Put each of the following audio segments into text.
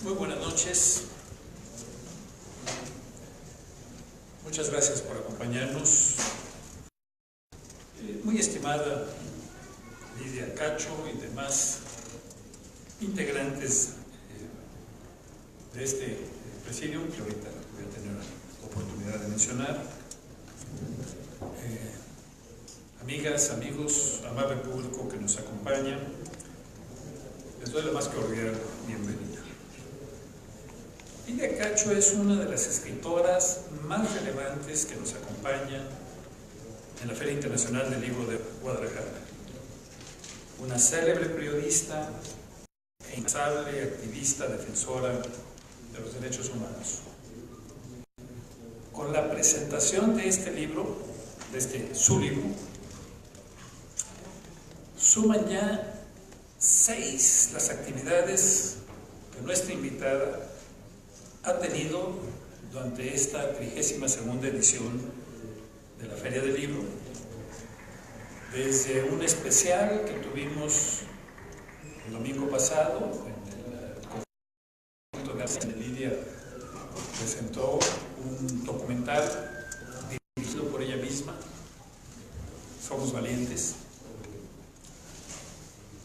Muy buenas noches. Muchas gracias por acompañarnos. Muy estimada Lidia Cacho y demás integrantes de este presidium, que ahorita voy a tener la oportunidad de mencionar. Amigas, amigos, amable público que nos acompaña, les doy la más cordial bienvenida. Lidia Cacho es una de las escritoras más relevantes que nos acompañan en la Feria Internacional del Libro de Guadalajara. Una célebre periodista e incansable activista defensora de los derechos humanos. Con la presentación de este libro, su libro, suman ya 6 las actividades que nuestra invitada ha tenido durante esta 32ª edición de la Feria del Libro. Desde un especial que tuvimos el domingo pasado, en el conjunto de Lidia presentó un documental dirigido por ella misma, Somos Valientes.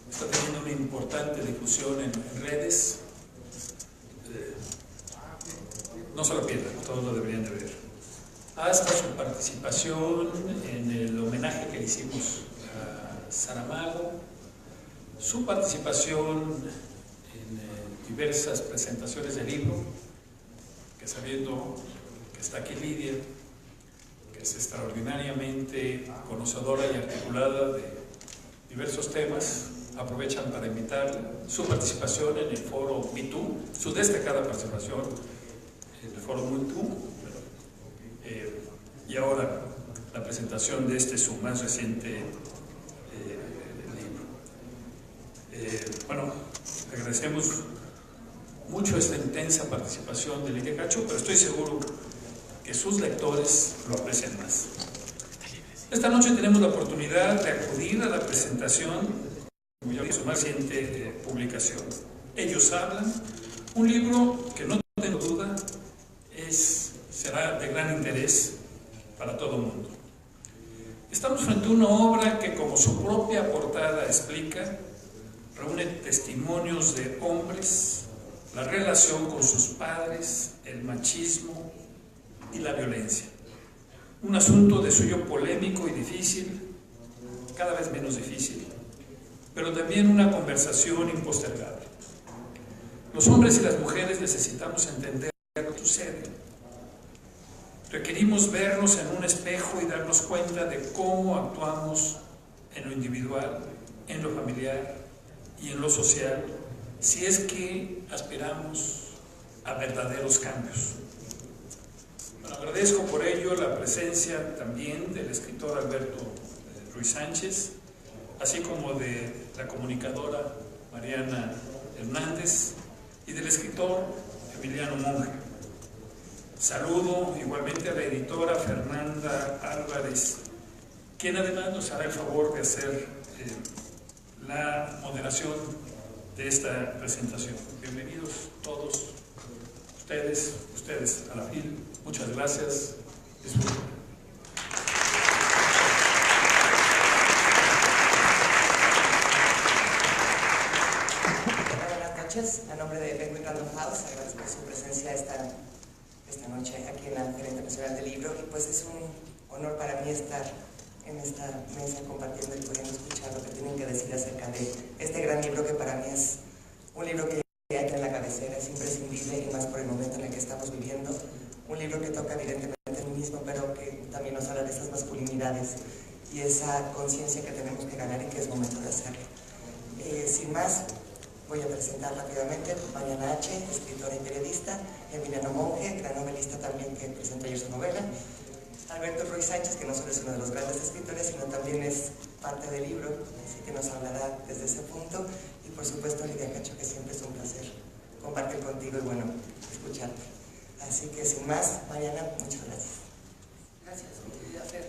Está teniendo una importante difusión en redes. No se lo pierdan, todos lo deberían de ver. Hasta su participación en el homenaje que le hicimos a Saramago, su participación en diversas presentaciones de libro, que sabiendo que está aquí Lidia, que es extraordinariamente conocedora y articulada de diversos temas, aprovechan para invitarla, su participación en el foro MeToo, su destacada participación en el foro MeToo, y ahora la presentación de su más reciente libro. Bueno, agradecemos mucho esta intensa participación de Lidia Cacho, pero estoy seguro que sus lectores lo aprecian más. Esta noche tenemos la oportunidad de acudir a la presentación de su más reciente publicación. Ellos hablan, un libro que no tengo duda será de gran interés para todo el mundo. Estamos frente a una obra que, como su propia portada explica, reúne testimonios de hombres, la relación con sus padres, el machismo y la violencia. Un asunto de suyo polémico y difícil, cada vez menos difícil, pero también una conversación impostergable. Los hombres y las mujeres necesitamos entender lo que sucede. Requerimos vernos en un espejo y darnos cuenta de cómo actuamos en lo individual, en lo familiar y en lo social, si es que aspiramos a verdaderos cambios. Bueno, agradezco por ello la presencia también del escritor Alberto Ruiz Sánchez, así como de la comunicadora Mariana Hernández y del escritor Emiliano Monge. Saludo igualmente a la editora Fernanda Álvarez, quien además nos hará el favor de hacer la moderación de esta presentación. Bienvenidos todos ustedes a la FIL. Muchas gracias. Disfruten. Buenas noches. A nombre de Penguin Random House, agradezco su presencia esta noche aquí en la Feria Internacional del Libro, y pues es un honor para mí estar en esta mesa compartiendo y pudiendo escuchar lo que tienen que decir acerca de este gran libro, que para mí es un libro que ya entra en la cabecera, es imprescindible, y más por el momento en el que estamos viviendo. Un libro que toca evidentemente el feminismo, pero que también nos habla de esas masculinidades y esa conciencia que tenemos que ganar y que es momento de hacerlo. Sin más, voy a presentar rápidamente Mariana H., escritora y periodista; Emiliano Monge, gran novelista también, que presentó ayer su novela; Alberto Ruiz Sánchez, que no solo es uno de los grandes escritores, sino también es parte del libro, así que nos hablará desde ese punto; y por supuesto Lidia Cacho, que siempre es un placer compartir contigo y bueno, escucharte. Así que sin más, Mariana, muchas gracias. Gracias, mi querida Fer.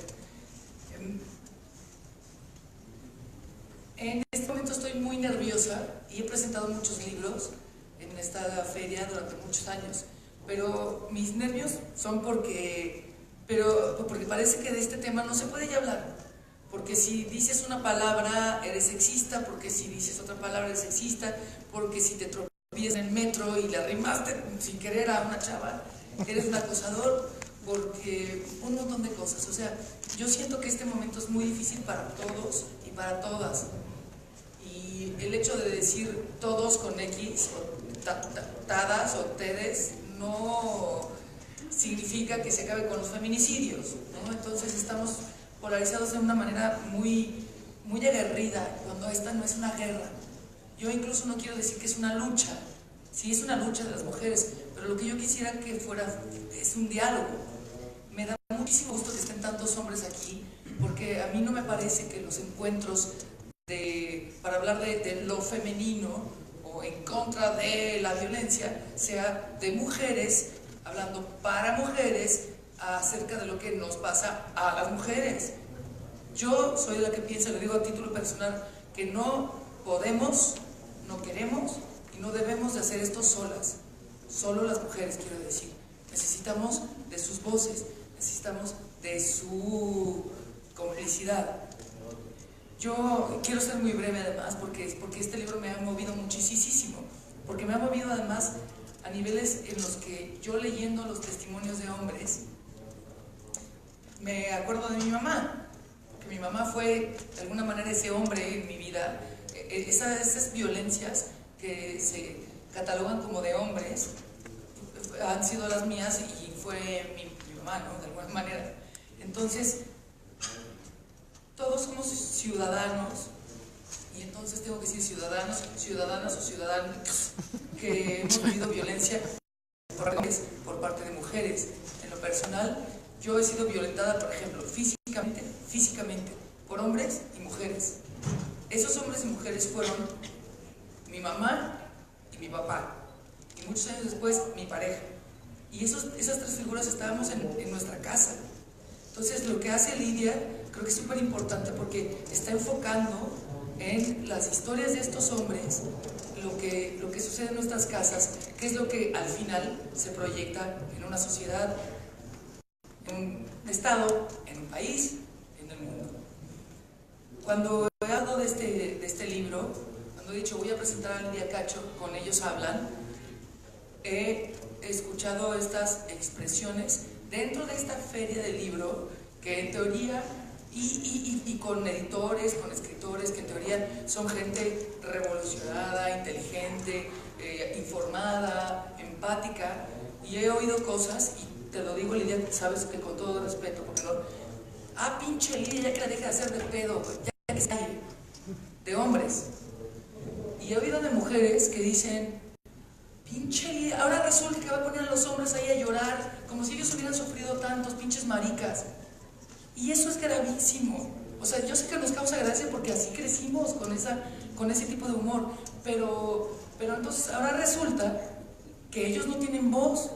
En este momento estoy muy nerviosa y he presentado muchos libros en esta feria durante muchos años, pero mis nervios son porque parece que de este tema no se puede ya hablar, porque si dices una palabra eres sexista, porque si dices otra palabra eres sexista, porque si te tropiezas en el metro y le arrimaste sin querer a una chava, eres un acosador, porque un montón de cosas. O sea, yo siento que este momento es muy difícil para todos y para todas, y el hecho de decir todos con X o tadas o tedes no significa que se acabe con los feminicidios, ¿no? Entonces estamos polarizados de una manera muy, muy aguerrida, cuando esta no es una guerra. Yo incluso no quiero decir que es una lucha, sí es una lucha de las mujeres, pero lo que yo quisiera que fuera es un diálogo. Me da muchísimo gusto que estén tantos hombres aquí, porque a mí no me parece que los encuentros para hablar de lo femenino o en contra de la violencia sea de mujeres hablando para mujeres acerca de lo que nos pasa a las mujeres. Yo soy la que piensa, lo digo a título personal, que no podemos, no queremos y no debemos de hacer esto solas. Solo las mujeres, quiero decir. Necesitamos de sus voces, necesitamos de su complicidad. Yo quiero ser muy breve además, porque este libro me ha movido muchísimo, porque me ha movido además a niveles en los que yo, leyendo los testimonios de hombres, me acuerdo de mi mamá, que mi mamá fue de alguna manera ese hombre en mi vida. Esas violencias que se catalogan como de hombres han sido las mías y fue mi mamá, ¿no? De alguna manera. Entonces, todos somos ciudadanos, y entonces tengo que decir ciudadanos, ciudadanas o ciudadanos que hemos vivido violencia por parte de mujeres. En lo personal, yo he sido violentada, por ejemplo, físicamente, por hombres y mujeres. Esos hombres y mujeres fueron mi mamá y mi papá, y muchos años después mi pareja. Y esas tres figuras estábamos en nuestra casa. Entonces, lo que hace Lidia creo que es súper importante, porque está enfocando en las historias de estos hombres, lo que sucede en nuestras casas, que es lo que al final se proyecta en una sociedad, en un estado, en un país, en el mundo. Cuando he hablado de este libro, cuando he dicho voy a presentar a Lidia Cacho, con ellos hablan, he escuchado estas expresiones dentro de esta feria del libro, que en teoría, y con editores, con escritores, que en teoría son gente revolucionada, inteligente, informada, empática, y he oído cosas, y te lo digo, Lidia, sabes que con todo respeto, porque no, pinche Lidia, ya que la deje de hacer de pedo, ya que se calle, de hombres. Y he oído de mujeres que dicen, pinche Lidia, ahora resulta que va a poner a los hombres ahí a llorar, como si ellos hubieran sufrido tantos, pinches maricas. Y eso es gravísimo. O sea, yo sé que nos causa gracia porque así crecimos con ese tipo de humor, pero entonces ahora resulta que ellos no tienen voz,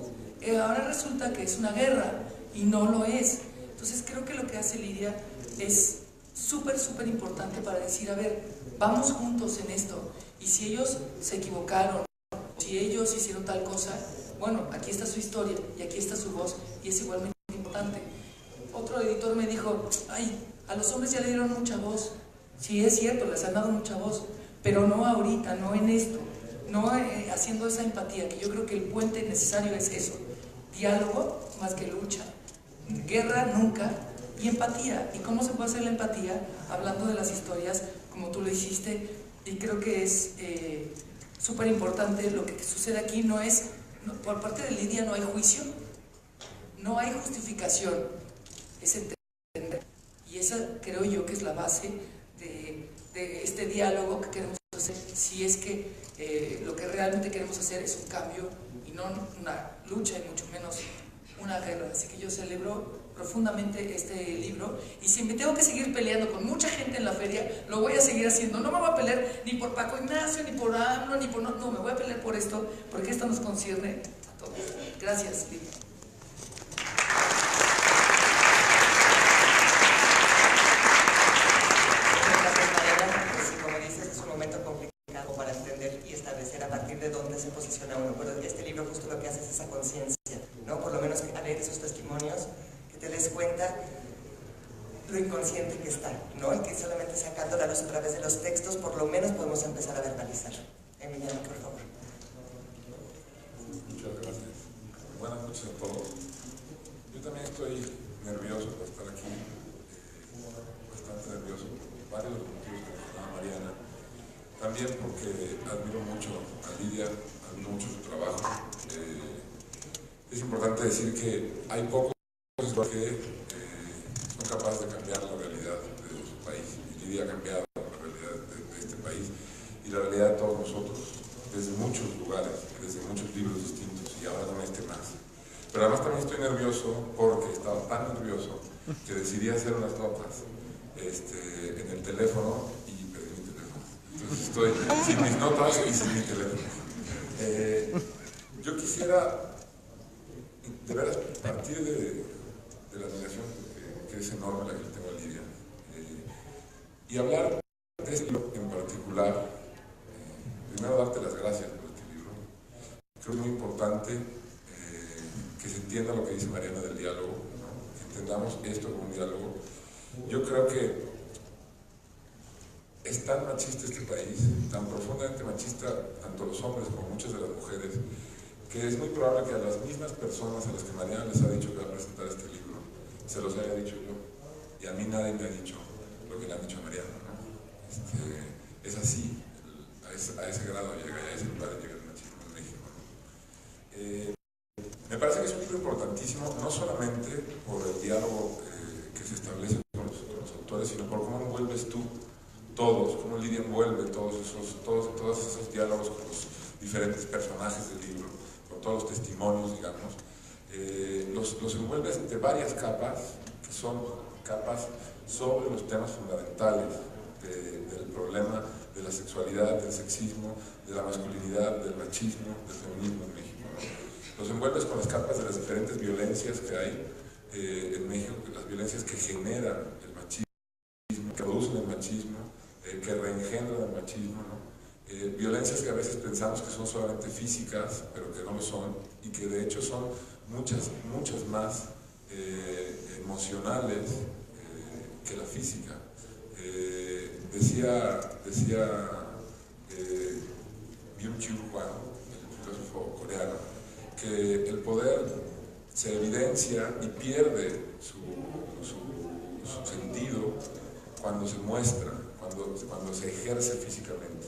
ahora resulta que es una guerra, y no lo es. Entonces creo que lo que hace Lidia es súper importante para decir, a ver, vamos juntos en esto, y si ellos se equivocaron, si ellos hicieron tal cosa, bueno, aquí está su historia, y aquí está su voz, y es igualmente importante. Otro editor me dijo, a los hombres ya le dieron mucha voz. Sí, es cierto, les han dado mucha voz, pero no ahorita, no en esto, no haciendo esa empatía, que yo creo que el puente necesario es eso: diálogo más que lucha, guerra nunca, y empatía. ¿Y cómo se puede hacer la empatía? Hablando de las historias como tú lo hiciste, y creo que es súper importante. Lo que sucede aquí por parte de Lidia no hay juicio, no hay justificación, es entender, y esa creo yo que es la base de este diálogo que queremos hacer, si es que lo que realmente queremos hacer es un cambio y no una lucha, y mucho menos una guerra. Así que yo celebro profundamente este libro, y si me tengo que seguir peleando con mucha gente en la feria, lo voy a seguir haciendo. No me voy a pelear ni por Paco Ignacio, ni por AMLO, ni por... No, me voy a pelear por esto, porque esto nos concierne a todos. Gracias, Lidia. Como dices, es un momento complicado para entender y establecer a partir de dónde se posiciona uno Bueno, este libro justo lo que hace es esa conciencia, ¿no? Por lo menos al leer esos testimonios, que te des cuenta lo inconsciente que está, ¿no? Y que solamente sacando la luz a través de los textos, por lo menos podemos empezar a verbalizar. Emiliano, por favor. Muchas gracias. Buenas noches a todos. Yo también estoy nervioso por estar aquí, bastante nervioso por varios de los motivos que mencionaba Mariana. También porque admiro mucho a Lidia, admiro mucho su trabajo. Es importante decir que hay pocos que son capaces de cambiar la realidad de su país. Y Lidia ha cambiado la realidad de este país y la realidad de todos nosotros, desde muchos lugares, desde muchos libros distintos, y ahora con este más. Pero además también estoy nervioso porque estaba tan nervioso que decidí hacer unas notas en el teléfono y perdí mi teléfono. Entonces estoy sin mis notas y sin mi teléfono. Yo quisiera, de veras, partir de la admiración que es enorme la que le tengo a Lidia, y hablar de este libro en particular. Primero darte las gracias por este libro. Creo que es muy importante que se entienda lo que dice Mariana del diálogo, ¿no? Que entendamos esto como un diálogo. Yo creo que es tan machista este país, tan profundamente machista, tanto los hombres como muchas de las mujeres, que es muy probable que a las mismas personas a las que Mariana les ha dicho que va a presentar este libro, se los haya dicho yo. Y a mí nadie me ha dicho lo que le han dicho a Mariana, ¿no? Es así, a ese grado llega, y a ese lugar llega el machismo en México, ¿no? Me parece que es un libro importantísimo, no solamente por el diálogo que se establece con los autores, sino por cómo envuelves tú todos, cómo Lidia envuelve todos esos diálogos con los diferentes personajes del libro, con todos los testimonios, digamos. Los envuelves de varias capas, que son capas sobre los temas fundamentales del problema de la sexualidad, del sexismo, de la masculinidad, del machismo, del feminismo en México, ¿no? Los envuelves con las capas de las diferentes violencias que hay en México, las violencias que generan el machismo, que producen el machismo, que reengendran el machismo, ¿no? Violencias que a veces pensamos que son solamente físicas, pero que no lo son, y que de hecho son muchas más emocionales que la física. Decía Byung-Chul Hwan, el filósofo coreano, que el poder se evidencia y pierde su sentido cuando se muestra, cuando se ejerce físicamente,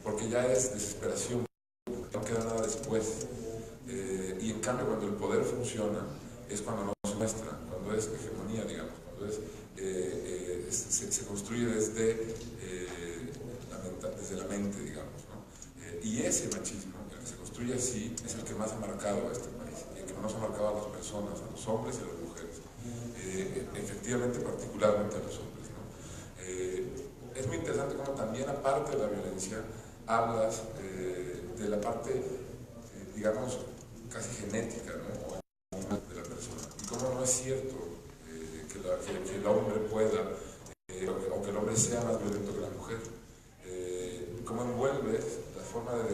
porque ya es desesperación, no queda nada después. Y en cambio, cuando el poder funciona, es cuando no se muestra, cuando es hegemonía, digamos, cuando se construye desde la mente, digamos, ¿no? Y ese machismo, el que se construye así, es el que más ha marcado a este país, y el que más ha marcado a las personas, a los hombres y a las mujeres, efectivamente, particularmente a los hombres, ¿no? Es muy interesante cómo también, aparte de la violencia, hablas de la parte, digamos, casi genética, ¿no? De la persona, y cómo no es cierto que el hombre pueda, o que el hombre sea más violento que la mujer. Cómo envuelves la forma de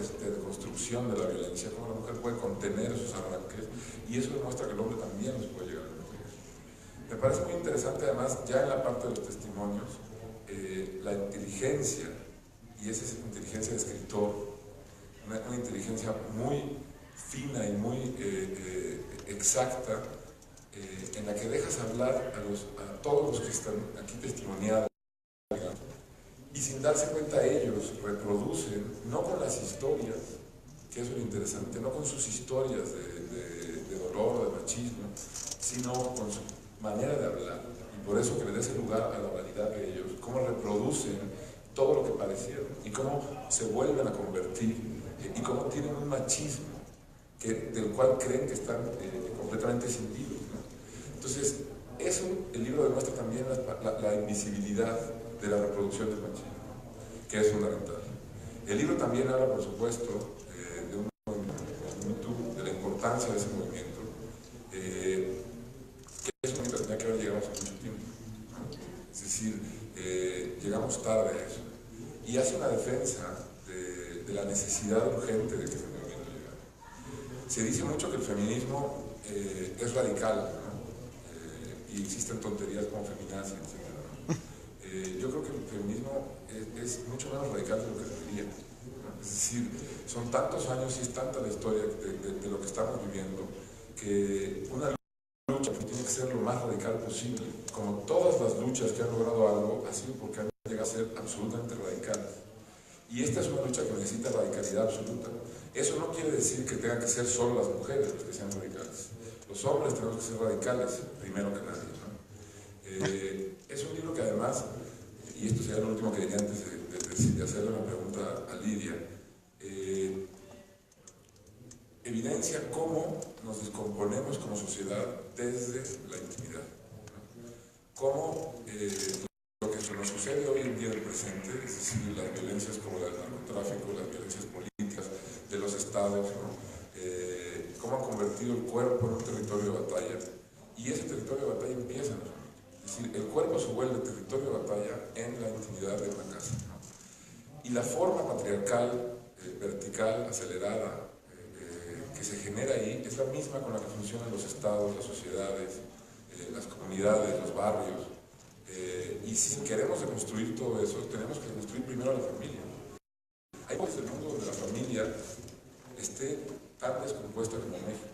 construcción de la violencia, cómo la mujer puede contener esos arranques, y eso demuestra que el hombre también los puede llegar a contener. Me parece muy interesante, además, ya en la parte de los testimonios, la inteligencia, y esa es inteligencia de escritor, una inteligencia muy fina y muy exacta, en la que dejas hablar a todos los que están aquí testimoniados, digamos, y sin darse cuenta ellos reproducen, no con las historias, que eso es lo interesante, no con sus historias de dolor o de machismo, sino con su manera de hablar, y por eso que le des el lugar a la validad de ellos, cómo reproducen todo lo que parecieron, y cómo se vuelven a convertir, y cómo tienen un machismo del cual creen que están completamente escindidos, ¿no? Entonces, eso, el libro demuestra también la invisibilidad de la reproducción del machismo, que es fundamental. El libro también habla, por supuesto, de un movimiento, de la importancia de ese movimiento, que es un movimiento que tenía que haber llegado hace mucho tiempo, ¿no? Es decir, llegamos tarde a eso. Y hace una defensa de la necesidad urgente de que ese movimiento llegara. Se dice mucho que el feminismo es radical, ¿no? Y existen tonterías como feminazi, etc., ¿no? Yo creo que el feminismo es mucho menos radical de lo que debería, ¿no? Es decir, son tantos años y es tanta la historia de lo que estamos viviendo que una lucha tiene que ser lo más radical posible. Como todas las luchas que han logrado algo, ha sido porque han llegado a ser absolutamente radicales. Y esta es una lucha que necesita radicalidad absoluta. Eso no quiere decir que tengan que ser solo las mujeres las que sean radicales. Los hombres tenemos que ser radicales, primero que nadie, ¿no? Es un libro que además, y esto sería lo último que diría antes de hacerle una pregunta a Lidia, evidencia cómo nos descomponemos como sociedad desde la intimidad, ¿no? Cómo lo que nos sucede hoy en día en el presente, es decir, las violencias como el narcotráfico, las violencias políticas de los estados, ¿no? Cómo han convertido el cuerpo en un territorio de batalla, y ese territorio de batalla empieza en la familia. Es decir, el cuerpo se vuelve territorio de batalla en la intimidad de una casa, ¿no? Y la forma patriarcal, vertical, acelerada, que se genera ahí, es la misma con la que funcionan los estados, las sociedades, las comunidades, los barrios. Y si queremos deconstruir todo eso, tenemos que deconstruir primero a la familia. Hay países del mundo donde la familia esté tan descompuesta como México,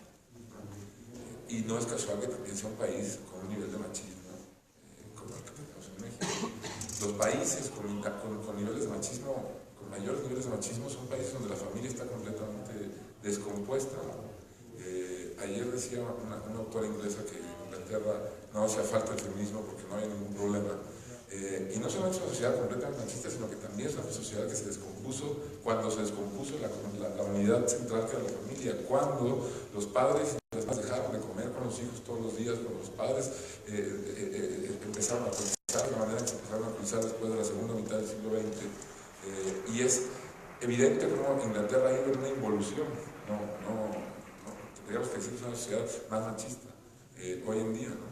¿no? Y no es casual que también sea un país con un nivel de machismo como el que tenemos en México. Los países con niveles de machismo, con mayores niveles de machismo, son países donde la familia está completamente descompuesta, ¿no? Ayer decía una autora inglesa que en Inglaterra no hacía falta el feminismo porque no había ningún problema. Y no solamente es una sociedad completamente machista, sino que también es una sociedad que se descompuso cuando se descompuso la unidad central que era la familia, cuando los padres dejaron de comer con los hijos todos los días, cuando los padres empezaron a pensar de la manera que se empezaron a pensar después de la segunda mitad del siglo XX. Y es evidente cómo Inglaterra ha ido en una involución. Tendríamos que decir que es una sociedad más machista hoy en día, ¿no?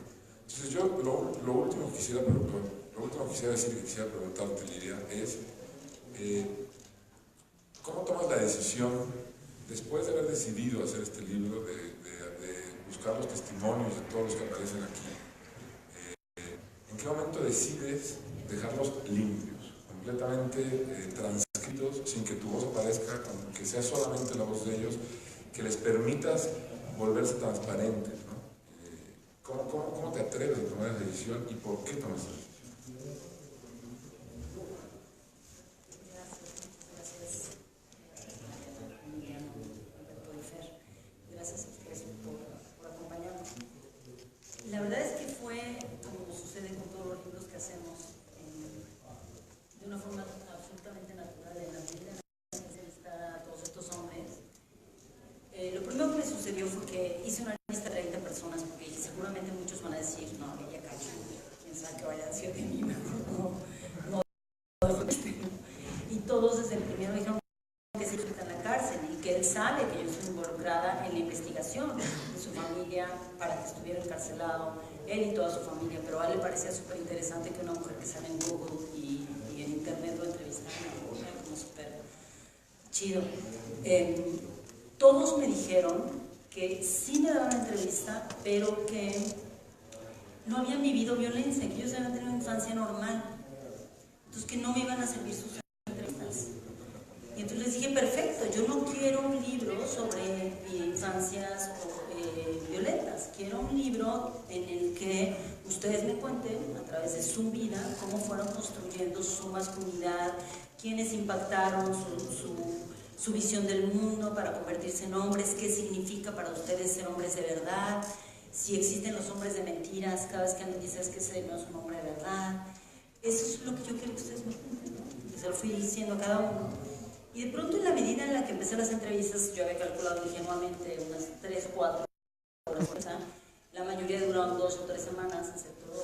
Entonces yo lo último que quisiera decir y quisiera preguntarte, Lidia, es ¿cómo tomas la decisión, después de haber decidido hacer este libro, de buscar los testimonios de todos los que aparecen aquí? ¿En qué momento decides dejarlos limpios, completamente transcritos, sin que tu voz aparezca, que sea solamente la voz de ellos, que les permitas volverse transparentes, ¿no? ¿Cómo te atreves a tomar esa decisión y por qué tomas esa decisión? Gracias a ustedes por acompañarnos. La verdad es que fue, como sucede con todos los libros que hacemos, de una forma absolutamente natural en la medida en la que entrevistar a todos estos hombres. Lo primero que me sucedió fue que hice una lista de 30 personas, porque seguramente muchos van a decir, no, Lidia Cacho, quién sabe que vaya a decir de mí, no. Y todos desde el primero dijeron que se está en la cárcel y que él sabe que yo estoy involucrada en la investigación de su familia para que estuviera encarcelado, él y toda su familia, pero a él le parecía súper interesante que una mujer que sale en Google y en internet lo entrevistara, como súper chido. Todos me dijeron que sí me daban entrevista, pero que no habían vivido violencia, que ellos habían tenido una infancia normal, entonces que no me iban a servir sus entrevistas. Y entonces les dije, perfecto, yo no quiero un libro sobre infancias violentas, quiero un libro en el que ustedes me cuenten, a través de su vida, cómo fueron construyendo su masculinidad, quiénes impactaron su visión del mundo para convertirse en hombres, qué significa para ustedes ser hombres de verdad, si existen los hombres de mentiras, cada vez que alguien dice que ese no es un hombre de verdad. Eso es lo que yo quiero que ustedes me cuenten, ¿no? Se lo fui diciendo a cada uno. Y de pronto, en la medida en la que empecé las entrevistas, yo había calculado ingenuamente unas 3 o 4 horas, la mayoría duraron 2 o 3 semanas, excepto 2.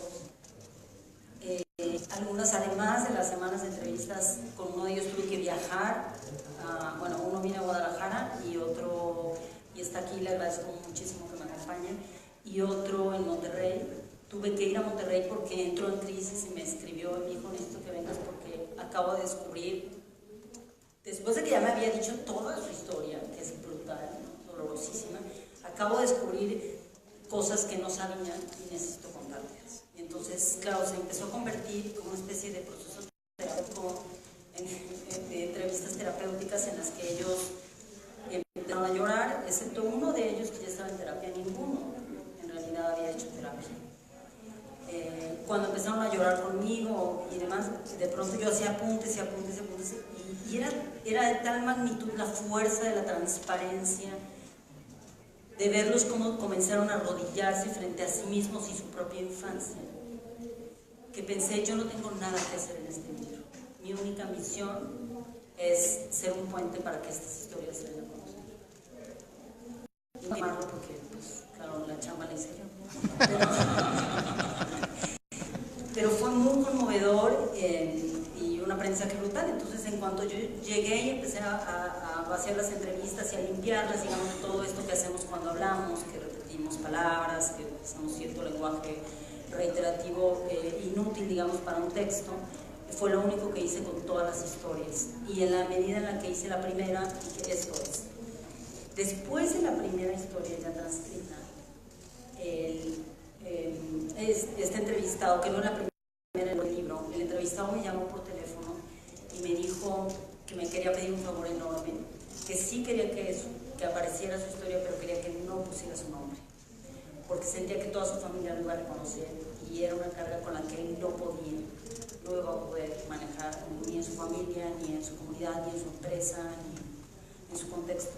Algunas, además de las semanas de entrevistas, con uno de ellos tuve que viajar. Uno viene a Guadalajara y otro, y está aquí, le agradezco muchísimo que me acompañen, y otro en Monterrey. Tuve que ir a Monterrey porque entró en crisis y me escribió y me dijo, necesito que vengas porque acabo de descubrir, después de que ya me había dicho toda su historia, que es brutal, dolorosísima, acabo de descubrir cosas que no sabía y necesito contártelas. Y entonces, claro, se empezó a convertir como una especie de proceso terapéutico, de entrevistas terapéuticas en las que ellos empezaron a llorar, excepto uno de ellos que ya estaba en terapia, ninguno en realidad había hecho terapia. Cuando empezaron a llorar conmigo y demás, de pronto yo hacía apuntes y apuntes y apuntes, y era de tal magnitud la fuerza de la transparencia, de verlos cómo comenzaron a arrodillarse frente a sí mismos y su propia infancia, que pensé, yo no tengo nada que hacer en este libro. Mi única misión es ser un puente para que estas historias se den a conocer. Y no amarlo porque, pues, claro, la chamba la hice yo. Pero fue muy conmovedor y un aprendizaje brutal. Entonces, en cuanto yo llegué y empecé a hacer las entrevistas y a limpiarlas, digamos, todo esto que hacemos cuando hablamos, que repetimos palabras, que usamos cierto lenguaje reiterativo inútil, digamos, para un texto, fue lo único que hice con todas las historias. Y en la medida en la que hice la primera, dije, esto es. Después de la primera historia ya transcrita, este entrevistado, que no es la primera en el libro, el entrevistado me llamó por teléfono y me dijo que me quería pedir un favor enorme, que sí quería que apareciera su historia, pero quería que no pusiera su nombre, porque sentía que toda su familia lo iba a reconocer y era una carga con la que él no iba a poder manejar ni en su familia, ni en su comunidad, ni en su empresa, ni en su contexto.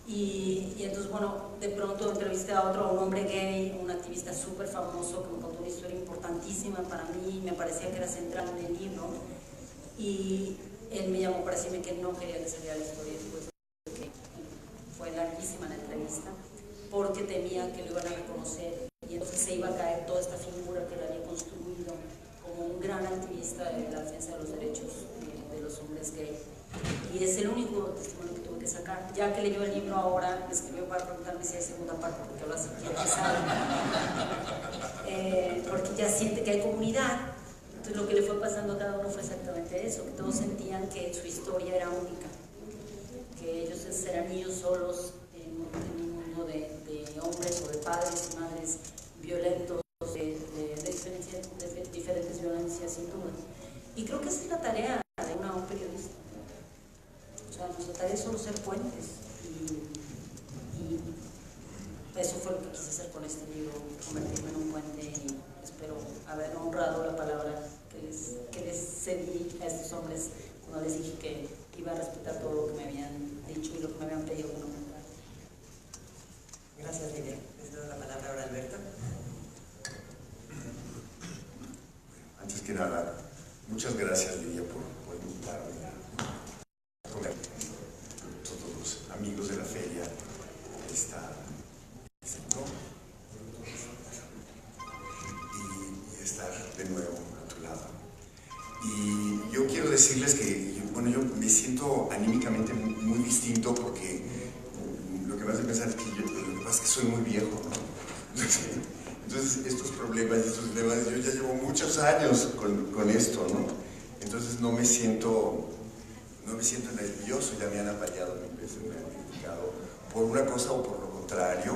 Y entonces, bueno, de pronto entrevisté a un hombre gay, un activista súper famoso que me contó una historia importantísima para mí, me parecía que era central en el libro, y él me llamó para decirme que no quería que saliera la historia después, porque fue larguísima la entrevista, porque temía que lo iban a reconocer y entonces se iba a caer toda esta figura que él había construido como un gran activista de la defensa de los derechos de los hombres gay. Y es el único testimonio que tuve que sacar. Ya que leyó el libro ahora, me escribió para preguntarme si hay segunda parte, porque ahora sí quiere que salga. Porque ya siente que hay comunidad. Entonces lo que le fue pasando a cada uno fue exactamente eso, que todos sentían que su historia era única, que ellos eran niños solos en un mundo de hombres o de padres y madres violentos, de diferentes violencias sin duda. Y creo que esa es la tarea de un periodista. O sea, nuestra tarea es solo ser puentes y eso fue lo que quise hacer con este libro, convertirme en un puente, y espero haber honrado la palabra que les cedí a estos hombres cuando les dije que iba a respetar todo lo que me habían dicho y lo que me habían pedido que no me contara. Gracias, Lidia. Les doy la palabra ahora a Alberto. Antes que nada, muchas gracias, Lidia, por invitarme con todos los amigos de la feria y estar de nuevo a tu lado. Y yo quiero decirles que, bueno, yo me siento anímicamente muy distinto porque lo que me hace pensar es que lo que pasa es que soy muy viejo, ¿no? Entonces, estos problemas, yo ya llevo muchos años con esto, ¿no? Entonces no me siento nervioso, ya me han apaleado mil veces, me han criticado por una cosa o por lo contrario,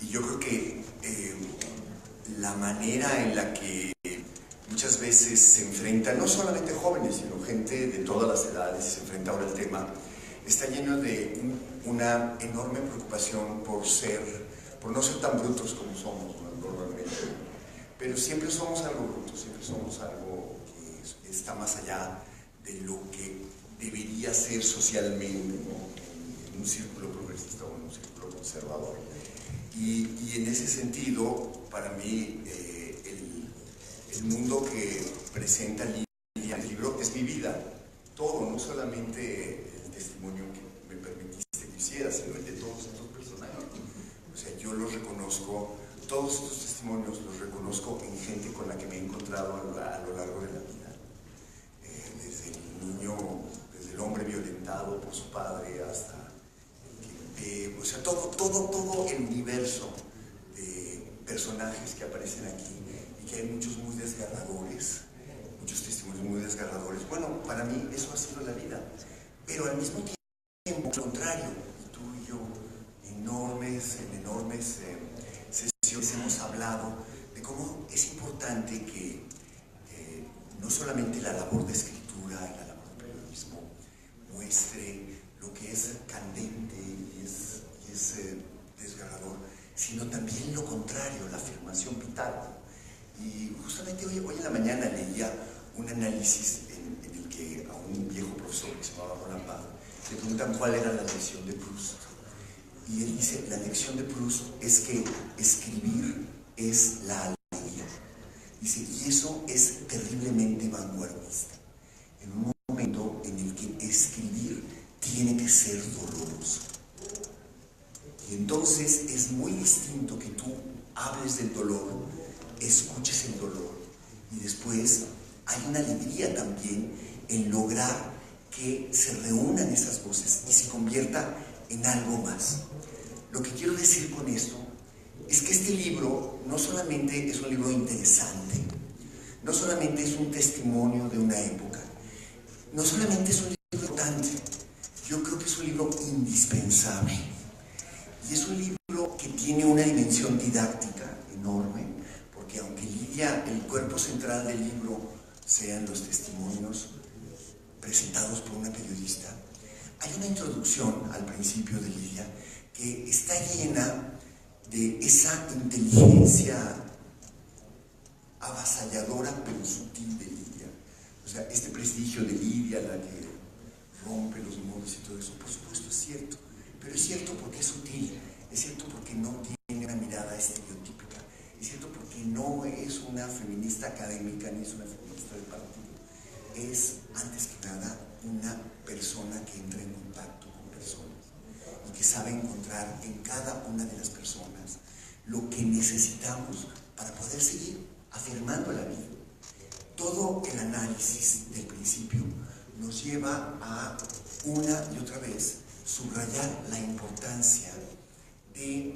y yo creo que la manera en la que muchas veces se enfrenta, no solamente jóvenes, sino gente de todas las edades, se enfrenta ahora al tema, está lleno de una enorme preocupación por no ser tan brutos como somos, ¿no? Normalmente, pero siempre somos algo brutos, siempre somos algo que está más allá de lo que debería ser socialmente, ¿no? En un círculo progresista o en un círculo conservador. Y en ese sentido, para mí, el mundo que presenta Lidia en el libro es mi vida, todo, no solamente el testimonio que me permitiste que hiciera, sino el de todos estos personajes. O sea, yo los reconozco, todos estos testimonios los reconozco en gente con la que me he encontrado a lo largo de la vida. Desde el niño, desde el hombre violentado por su padre hasta o sea, todo el universo de personajes que aparecen aquí, y que hay muchos muy desgarradores, muchos testimonios muy desgarradores. Bueno, para mí eso ha sido la vida, pero al mismo tiempo, al contrario, y tú y yo en enormes sesiones hemos hablado de cómo es importante que no solamente la labor de escritura y la labor de periodismo muestre lo que es candente y es desgarrador, sino también lo contrario, la afirmación vital. Y justamente hoy en la mañana leía un análisis en el que a un viejo profesor que se llamaba Roland Barthes le preguntan cuál era la lección de Proust. Y él dice, la lección de Proust es que escribir es la alegría. Dice, y eso es terriblemente vanguardista. En un momento en el que escribir tiene que ser doloroso. Y entonces es muy distinto que tú hables del dolor, escuches el dolor, y después hay una alegría también en lograr que se reúnan esas voces y se convierta en algo más. Lo que quiero decir con esto es que este libro no solamente es un libro interesante, no solamente es un testimonio de una época, no solamente es un libro importante, yo creo que es un libro indispensable. Y es un libro que tiene una dimensión didáctica enorme, porque aunque Lidia, el cuerpo central del libro sean los testimonios presentados por una periodista, hay una introducción al principio de Lidia que está llena de esa inteligencia avasalladora pero sutil de Lidia. O sea, este prestigio de Lidia, la que rompe los muros y todo eso, por supuesto es cierto, pero es cierto porque es sutil, es cierto porque no tiene una mirada estereotípica, es cierto porque no es una feminista académica ni es una feminista de partido, es antes que nada una persona que entra en contacto con personas y que sabe encontrar en cada una de las personas lo que necesitamos para poder seguir afirmando la vida. Todo el análisis del principio nos lleva a una y otra vez subrayar la importancia de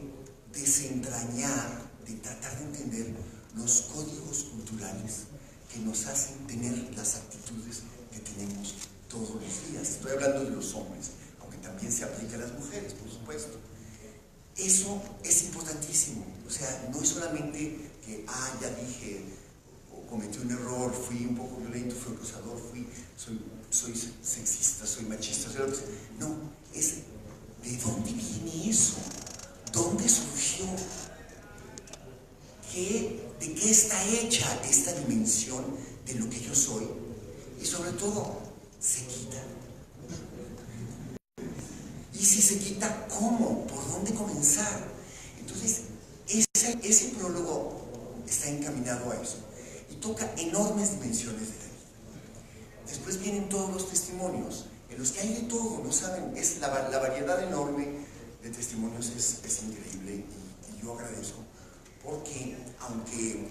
desentrañar, de tratar de entender los códigos culturales que nos hacen tener las actitudes que tenemos todos los días. Estoy hablando de los hombres, aunque también se aplica a las mujeres, por supuesto. Eso es importantísimo. O sea, no es solamente que, ya dije, o cometí un error, fui un poco violento, fui acosador, soy sexista, soy machista, soy lo que sea. No, es ¿de dónde viene eso? ¿Dónde surgió? ¿De qué está hecha esta dimensión de lo que yo soy? Y sobre todo, ¿se quita? Y si se quita, ¿cómo? ¿Por dónde comenzar? Entonces, ese prólogo está encaminado a eso y toca enormes dimensiones de la vida. Después vienen todos los testimonios en los que hay de todo, ¿no saben? La variedad enorme de testimonios es increíble y yo agradezco porque aunque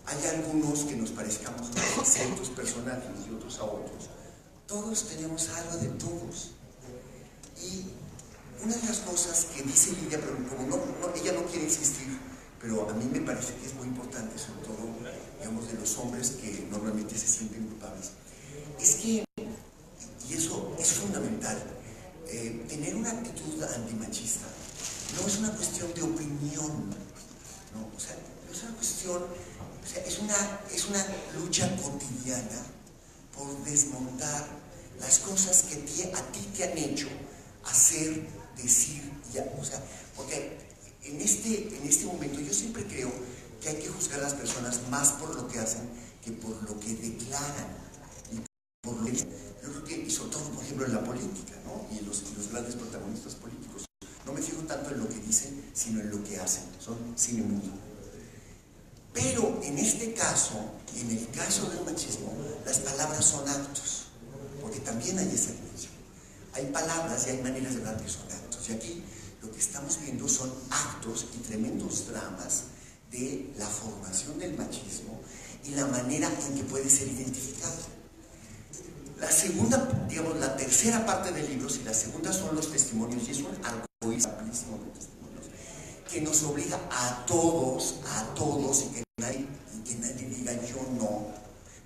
hay algunos que nos parezcamos a ciertos personajes y otros a otros, todos tenemos algo de todos. Y una de las cosas que dice Lidia, pero como ella no quiere insistir, pero a mí me parece que es muy importante, sobre todo, digamos, de los hombres que normalmente se sienten culpables, es que, y eso es fundamental, tener una actitud antimachista no es una cuestión de opinión, ¿no? O sea, no es una cuestión, o sea, es una lucha cotidiana por desmontar las cosas que a ti te han hecho hacer, decir, o sea, porque en este momento yo siempre creo que hay que juzgar a las personas más por lo que hacen que por lo que declaran y por lo que, yo creo que, y sobre todo por ejemplo en la política, ¿no? Y en los grandes protagonistas políticos, no me fijo tanto en lo que dicen sino en lo que hacen, son cine mudo. Pero en este caso, en el caso del machismo, las palabras son actos, porque también hay esa dimensión. Hay palabras y hay maneras de hablar que son actos. Y aquí lo que estamos viendo son actos y tremendos dramas de la formación del machismo y la manera en que puede ser identificado. La segunda, digamos, la tercera parte del libro, si la segunda son los testimonios, y es un arcoíris amplísimo de testimonios, que nos obliga a todos, y que nadie diga yo no,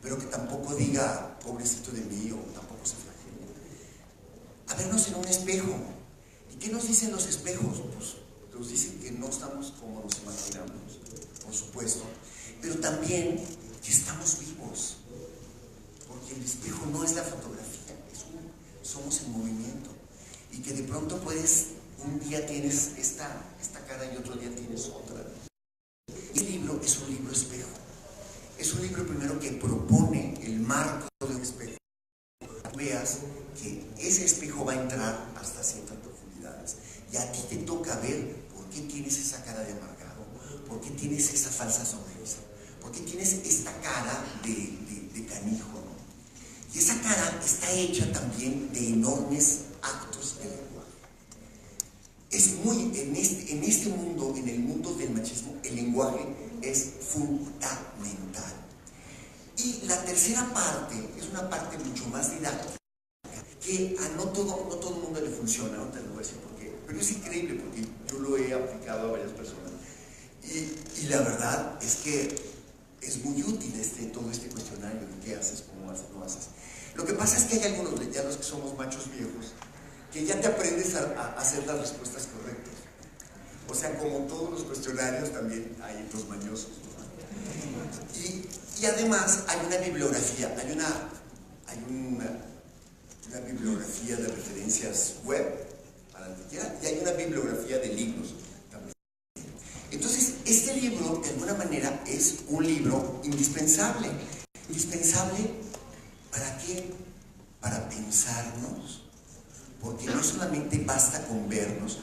pero que tampoco diga pobrecito de mí o tampoco se flagele. A vernos en un espejo. ¿Y qué nos dicen los espejos? Pues Nos dicen que no estamos como nos imaginamos, por supuesto, pero también que estamos vivos, porque el espejo no es la fotografía, somos en movimiento, y que de pronto un día tienes esta cara y otro día tienes otra. El libro es un libro espejo, es un libro primero que propone el marco del espejo. Veas que ese espejo va a entrar hasta ciertas profundidades y a ti te toca ver por qué tienes esa cara de amargado, por qué tienes esa falsa sonrisa, por qué tienes esta cara de canijo, ¿no? Y esa cara está hecha también de enormes actos de lenguaje. Es muy, en este mundo, en el mundo del machismo, el lenguaje es fundamental. Y la tercera parte es una parte mucho más didáctica, que a no todo el mundo le funciona, no te lo voy a decir por qué, pero es increíble porque yo lo he aplicado a varias personas. Y la verdad es que es muy útil todo este cuestionario de qué haces, cómo haces, no haces. Lo que pasa es que hay algunos, ya los que somos machos viejos, que ya te aprendes a hacer las respuestas correctas. O sea, como todos los cuestionarios, también hay los mañosos, ¿no? Y además hay una bibliografía, hay una bibliografía de referencias web, para el que quiera, y hay una bibliografía de libros también. Entonces, este libro, de alguna manera, es un libro indispensable. ¿Indispensable para qué? Para pensarnos, porque no solamente basta con vernos.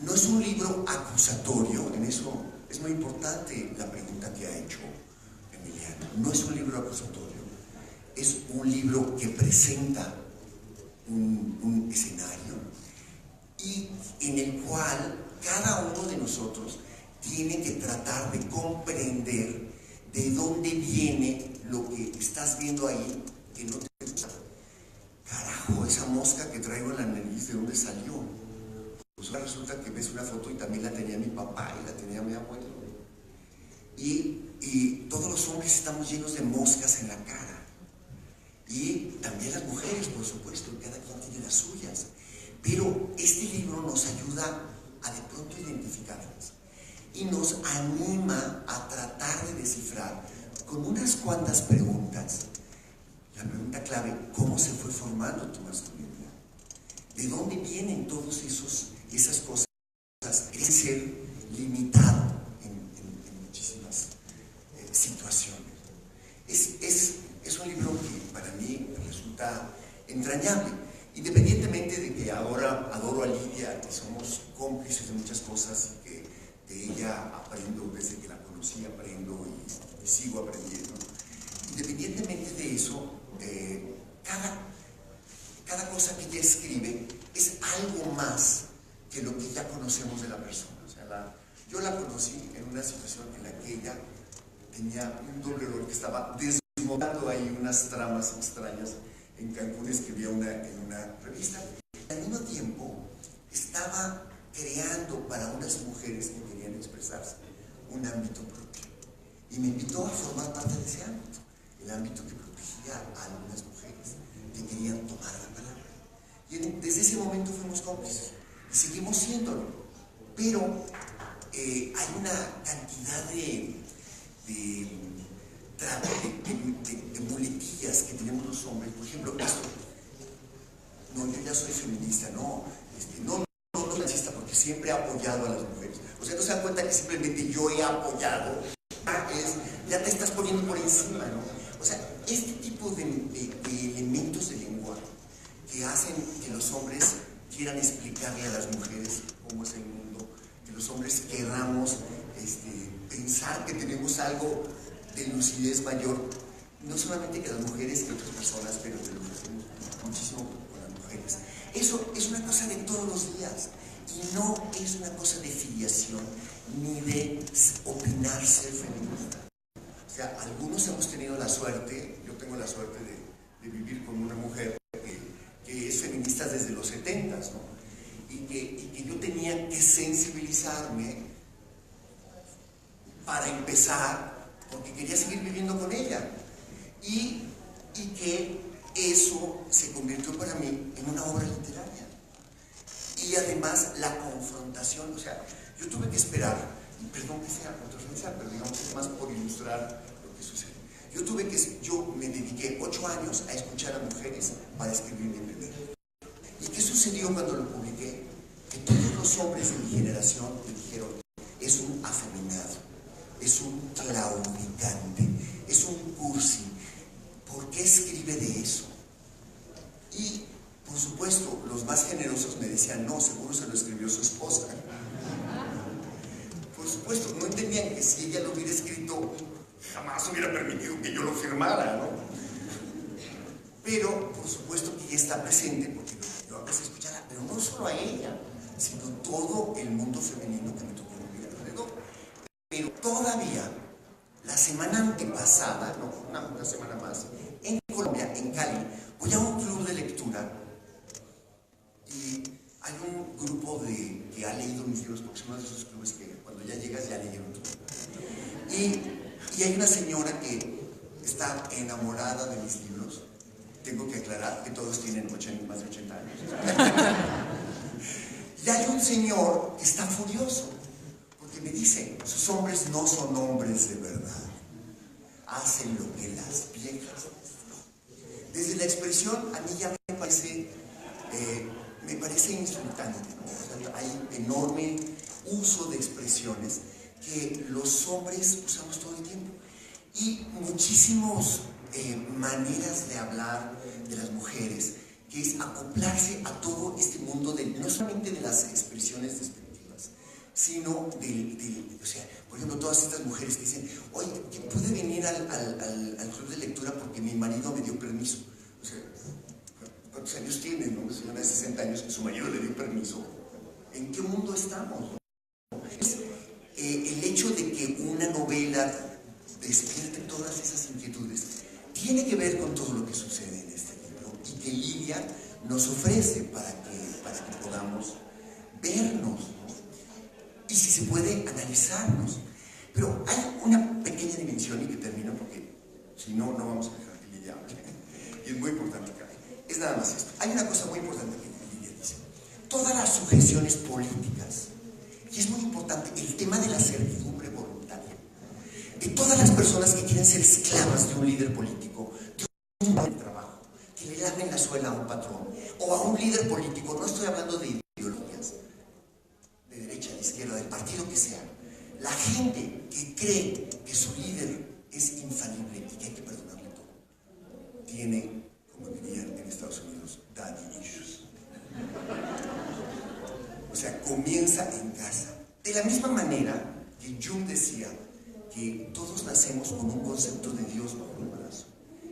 No es un libro acusatorio, en eso es muy importante la pregunta que ha hecho Emiliano. No es un libro acusatorio, es un libro que presenta un escenario y en el cual cada uno de nosotros tiene que tratar de comprender de dónde viene lo que estás viendo ahí que no te gusta. Carajo, esa mosca que traigo en la nariz, ¿de dónde salió? Pues resulta que ves una foto y también la tenía mi papá y la tenía mi abuelo. Y todos los hombres estamos llenos de moscas en la cara. Y también las mujeres, por supuesto, cada quien tiene las suyas. Pero este libro nos ayuda a de pronto identificarlas. Y nos anima a tratar de descifrar con unas cuantas preguntas. La pregunta clave, ¿cómo se fue formando tu masculinidad? ¿De dónde vienen todas esas cosas? Es ser limitado en muchísimas situaciones. Es un libro que para mí resulta entrañable, independientemente de que ahora adoro a Lidia, que somos cómplices de muchas cosas y que de ella aprendo, desde que la conocí aprendo y sigo aprendiendo. Independientemente de eso, cada cosa que ella escribe es algo más que lo que ya conocemos de la persona. O sea, yo la conocí en una situación en la que ella tenía un doble rol, que estaba desmontando ahí unas tramas extrañas en Cancún, escribía en una revista. Y al mismo tiempo estaba creando para unas mujeres que querían expresarse un ámbito propio. Y me invitó a formar parte de ese ámbito, el ámbito que protegía a algunas mujeres que querían tomar la palabra. Y desde ese momento fuimos cómplices y seguimos siéndolo. Pero hay una cantidad de muletillas que tenemos los hombres. Por ejemplo, esto. No, yo ya soy feminista, no machista, porque siempre he apoyado a las mujeres. O sea, no se dan cuenta que simplemente yo he apoyado. Ya te estás poniendo por encima, ¿no? O sea, este tipo de elementos de lenguaje que hacen que los hombres quieran explicarle a las mujeres cómo es el mundo, que los hombres queramos pensar que tenemos algo de lucidez mayor, no solamente que las mujeres, que otras personas, pero que lo hacemos muchísimo con las mujeres. Eso es una cosa de todos los días y no es una cosa de filiación ni de opinar ser feminista. O sea, algunos hemos tenido la suerte, yo tengo la suerte de vivir con una mujer que es feminista desde los 70s, ¿no? Y que yo tenía que sensibilizarme para empezar, porque quería seguir viviendo con ella. Y que eso se convirtió para mí en una obra literaria. y además la confrontación. O sea, yo tuve que esperar, y perdón que sea controversial, pero digamos que es más por ilustrar lo que sucede. Yo me dediqué 8 años a escuchar a mujeres para escribir mi primer libro. ¿Y qué sucedió cuando lo publiqué? Que todos los hombres de mi generación me dijeron: es un afeminado, es un claudicante, es un cursi, ¿por qué escribe de eso? Y por supuesto, los más generosos me decían: no, seguro se lo escribió su esposa. Por supuesto, no entendían que si ella lo hubiera escrito, jamás hubiera permitido que yo lo firmara, ¿no? Pero, por supuesto que ella está presente, porque yo a veces escuchaba, pero no solo a ella, sino todo el mundo femenino que me tocó vivir alrededor. Pero todavía, la semana antepasada, no, una semana más, en Colombia, en Cali, voy a un club de lectura y hay un grupo que ha leído mis libros, porque son uno de esos clubes que cuando ya llegas ya leyeron todo. Y hay una señora que está enamorada de mis libros. Tengo que aclarar que todos tienen más de 80 años. Y hay un señor que está furioso, porque me dice: sus hombres no son hombres de verdad, hacen lo que las viejas. Desde la expresión, a mí ya me parece insultante, ¿no? O sea, hay enorme uso de expresiones que los hombres usamos todo el tiempo. Y muchísimas maneras de hablar de las mujeres, que es acoplarse a todo este mundo, no solamente de las expresiones despectivas, sino o sea, por ejemplo, todas estas mujeres que dicen: oye, ¿quién puede venir al club de lectura porque mi marido me dio permiso? O sea, ¿cuántos años tiene, no? Una señora de 60 años que su marido le dio permiso. ¿En qué mundo estamos? Es, el hecho de que una novela despierte todas esas inquietudes tiene que ver con todo lo que sucede en este libro, y que Lilia nos ofrece para que podamos vernos, ¿no? Y si se puede, analizarnos. Pero hay una pequeña dimensión, y que termino porque si no, no vamos a dejar que Lilia hable. Y es muy importante que hable. Es nada más esto. Hay una cosa muy importante que Lilia dice: todas las sujeciones políticas, y es muy importante el tema de la servidumbre voluntaria, de todas las personas que quieren ser esclavas de un líder político, de un de trabajo, que le lamen la suela a un patrón o a un líder político. No estoy hablando de ideologías, de derecha, de izquierda, del partido que sea. La gente que cree que su líder es infalible y que hay que perdonarle todo, tiene, como dirían en Estados Unidos, daddy issues. O sea, comienza en casa. De la misma manera que Jung decía que todos nacemos con un concepto de Dios bajo el brazo.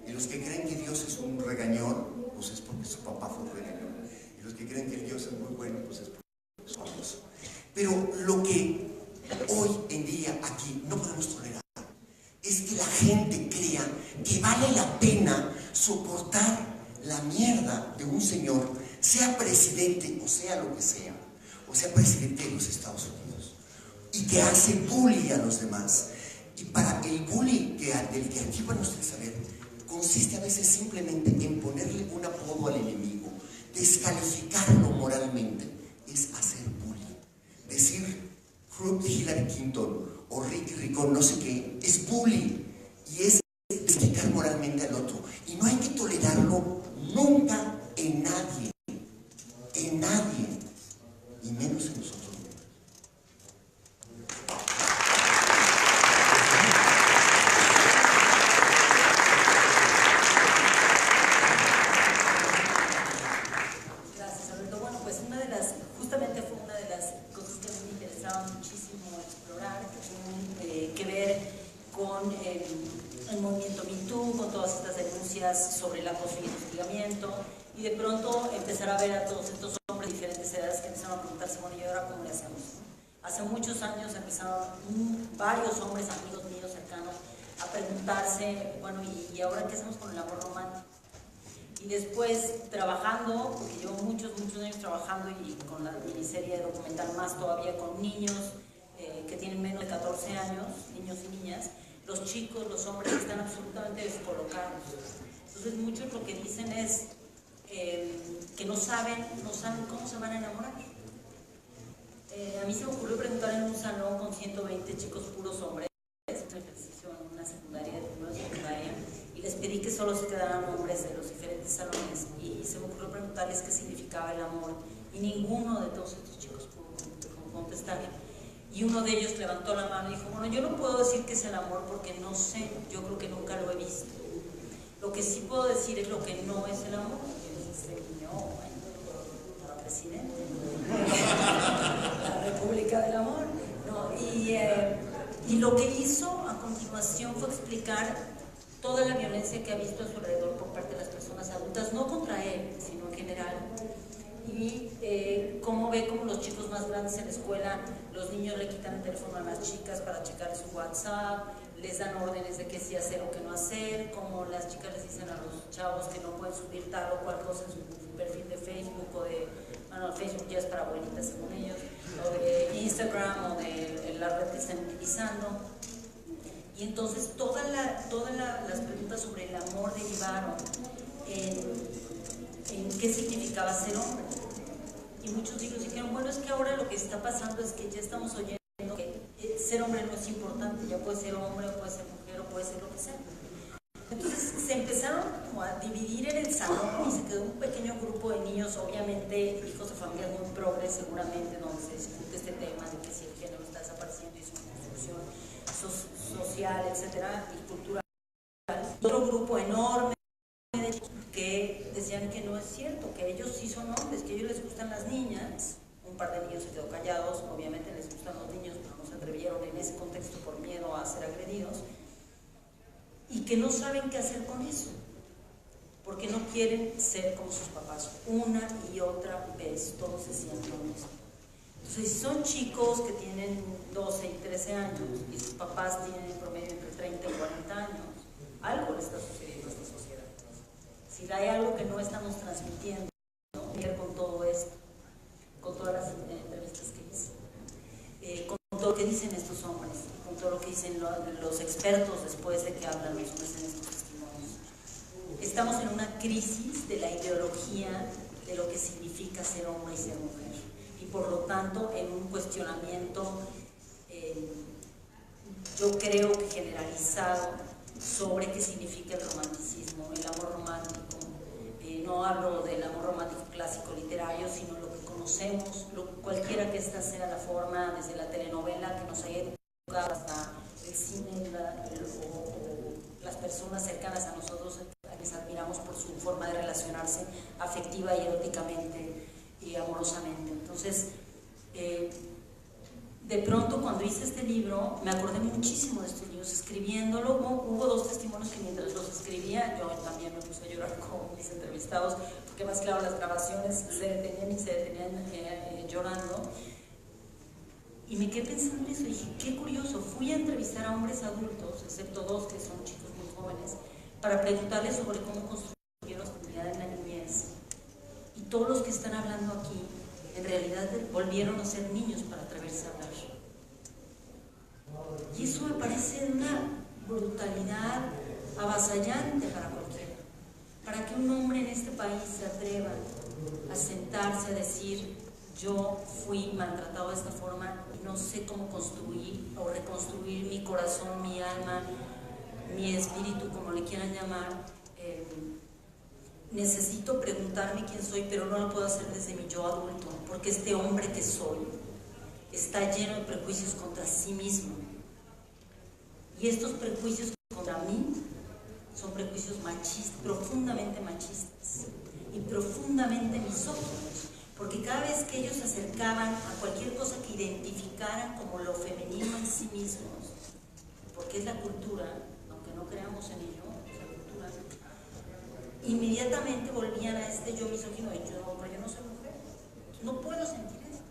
Y los que creen que Dios es un regañón, pues es porque su papá fue un regañón. Y los que creen que Dios es muy bueno, pues es porque su Dios. Pero lo que hoy en día aquí no podemos tolerar es que la gente crea que vale la pena soportar la mierda de un señor, sea presidente o sea lo que sea, o sea presidente de los Estados Unidos, y que hace bullying a los demás. Y para el bullying del que aquí van ustedes a ver, consiste a veces simplemente en ponerle un apodo al enemigo, descalificarlo moralmente, es hacer bullying. Decir Hillary Clinton o Ricky Ricón, no sé qué, es bullying, y es descalificar moralmente al otro. Y no hay que tolerarlo nunca en nadie, y menos en nosotros. Sobre el acoso y el hostigamiento, y de pronto empezar a ver a todos estos hombres de diferentes edades que empezaron a preguntarse: bueno, ¿y ahora cómo le hacemos? Hace muchos años empezaron varios hombres, amigos míos cercanos, a preguntarse: bueno, ¿y ahora qué hacemos con el amor romántico? Y después, trabajando, porque llevo muchos años trabajando, y con la miniserie documental más todavía, con niños que tienen menos de 14 años, niños y niñas, los chicos, los hombres están absolutamente descolocados. Entonces muchos lo que dicen es que no saben cómo se van a enamorar. A mí se me ocurrió preguntar en un salón con 120 chicos puros hombres, un ejercicio en una secundaria, de primero de secundaria, y les pedí que solo se quedaran hombres de los diferentes salones, y se me ocurrió preguntarles qué significaba el amor, y ninguno de todos estos chicos pudo contestar. Y uno de ellos levantó la mano y dijo, bueno, yo no puedo decir qué es el amor porque no sé, yo creo que nunca lo he visto. Lo que sí puedo decir es lo que no es el amor. Y yo dije, no, bueno, para presidente, la República del Amor. No, y lo que hizo a continuación fue explicar toda la violencia que ha visto a su alrededor por parte de las personas adultas, no contra él, sino en general. Y cómo ve como los chicos más grandes en la escuela, los niños le quitan el teléfono a las chicas para checar su WhatsApp, les dan órdenes de qué sí hacer o qué no hacer, como las chicas les dicen a los chavos que no pueden subir tal o cual cosa en su perfil de Facebook o de, bueno, Facebook ya es para abuelitas según ellos, o de Instagram o de la red que estén utilizando. Y entonces todas las preguntas sobre el amor derivaron en qué significaba ser hombre. Y muchos de ellos dijeron, bueno, es que ahora lo que está pasando es que ya estamos oyendo que ser hombre no es importante, ya puede ser hombre, o puede ser mujer, o puede ser lo que sea. Entonces se empezaron como a dividir en el salón y se quedó un pequeño grupo de niños, obviamente hijos de familias muy progres seguramente, donde se discute este tema de que si el género está desapareciendo y es una construcción social, etcétera, y cultural. Otro grupo enorme que decían que no es cierto, que ellos sí son hombres, que a ellos les gustan las niñas. Un par de niños se quedó callados, obviamente les gustan los niños, pero no se atrevieron en ese contexto por miedo a ser agredidos, y que no saben qué hacer con eso, porque no quieren ser como sus papás. Una y otra vez todos se sienten lo mismo. Entonces, si son chicos que tienen 12 y 13 años y sus papás tienen en promedio entre 30 y 40 años, algo le está sucediendo a esta sociedad. Si hay algo que no estamos transmitiendo, ¿no? Con todo esto, con todas las entrevistas que hice, con todo lo que dicen estos hombres, con todo lo que dicen los expertos después de que hablan los hombres en estos testimonios. Estamos en una crisis de la ideología de lo que significa ser hombre y ser mujer, y por lo tanto en un cuestionamiento, yo creo que generalizado, sobre qué significa el romanticismo, el amor romántico. No hablo del amor romántico clásico literario, sino lo que conocemos, cualquiera que esta sea la forma, desde la telenovela que nos haya educado hasta el cine o las personas cercanas a nosotros, a quienes admiramos por su forma de relacionarse afectiva y eróticamente y amorosamente. Entonces, de pronto cuando hice este libro me acordé muchísimo de estos niños escribiéndolo. Hubo dos testimonios que mientras los escribía yo también me puse a llorar con mis entrevistados, porque más claro las grabaciones se detenían llorando, y me quedé pensando en eso. Dije, qué curioso. Fui a entrevistar a hombres adultos, excepto dos que son chicos muy jóvenes, para preguntarles sobre cómo construyeron su comunidad en la niñez, y todos los que están hablando aquí en realidad volvieron a ser niños para atreverse a hablar. Y eso me parece una brutalidad avasallante para cualquiera. Para que un hombre en este país se atreva a sentarse a decir, yo fui maltratado de esta forma y no sé cómo construir o reconstruir mi corazón, mi alma, mi espíritu, como le quieran llamar. Necesito preguntarme quién soy, pero no lo puedo hacer desde mi yo adulto, porque este hombre que soy está lleno de prejuicios contra sí mismo. Y estos prejuicios contra mí son prejuicios machistas, profundamente machistas y profundamente misóginos, porque cada vez que ellos se acercaban a cualquier cosa que identificaran como lo femenino en sí mismos, porque es la cultura, aunque no creamos en ello, inmediatamente volvían a este yo misógino de yo no soy mujer, no puedo sentir esto,